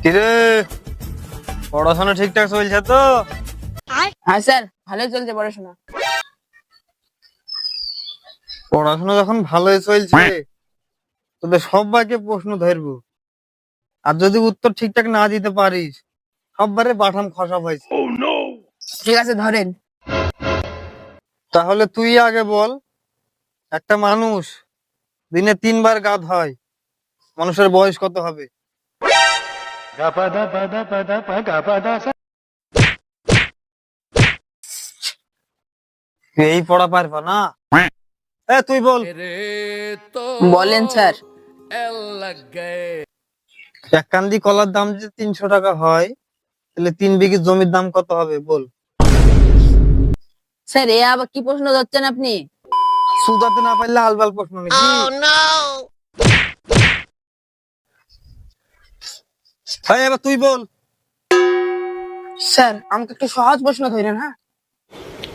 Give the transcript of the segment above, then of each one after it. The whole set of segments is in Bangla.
কিরে, পড়াশোনা ঠিকঠাক চলছে তো? হ্যাঁ স্যার, ভালোই চলছে পড়াশোনা। পড়াশোনা যখন ভালোই চলছে, তোদের সবাইকে প্রশ্ন ধরবো, আর যদি উত্তর ঠিকঠাক না দিতে পারিস সববারে বাঠাম খসা হয়েছে। ঠিক আছে, ধরেন। তাহলে তুই আগে বল, একটা মানুষ দিনে 3 বার গাধ হয়, মানুষের বয়স কত হবে? তুই এই পড়া পারবা না? তুই বল। বলেন স্যার। এক কান্দি কলার দাম যদি 300 টাকা হয়, তাহলে 3 বিঘি জমির দাম কত হবে বল? স্যার, এ আবার কি প্রশ্ন ধরছেন আপনি? সুদাতে না পারলে আলবাল প্রশ্ন নাকি? এবার তুই বল। স্যার, আমাকে একটু সহজ প্রশ্ন ধরেন। হ্যাঁ,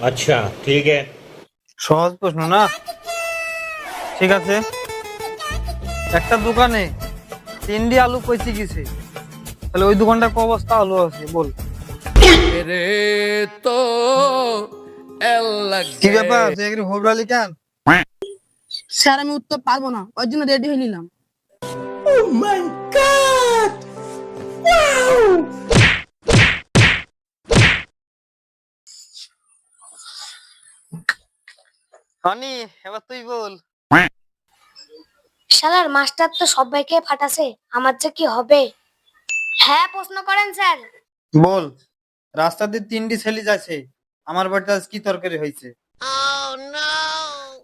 अच्छा ठीक है। সহজ প্রশ্ন না, ঠিক আছে। একটা দোকানে 3টি আলু পচে গেছে, তাহলে ওই দোকানটা ক বস্তা আলু আছে বল? কি ব্যাপার, তুই একটু ঘবরালি কেন? স্যার আমি উত্তর পারবো না, ওই জন্য রেডি হয়ে নিলাম। হানি, এবার তুই বল। শালার মাস্টার তো সবাইকে ফাটাছে, আমার যে কি হবে? হ্যাঁ, প্রশ্ন করেন স্যার। বল, রাস্তা দিয়ে 3টি ছেলে যাচ্ছে, আমার বাড়িতে আজ কি তরকারি হয়েছে?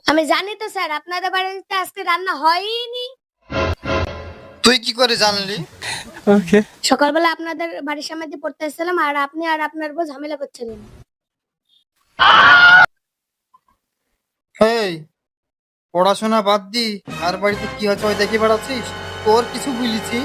আমি জানি তো স্যার, আপনাদের বাড়িতে আজকে রান্না হয়নি। তুই কি করে জানলি? সকালবেলা আপনাদের বাড়ির সামনে দিয়ে পড়তে এসেছিলাম, আর আপনি আর আপনার বউ ঝামেলা করছিলেন। এই, পড়াশোনা বাদ দি আর বাড়িতে কি হচ্ছে ওই দেখে বেড়াচ্ছিস? তোর কিছু বলেছি?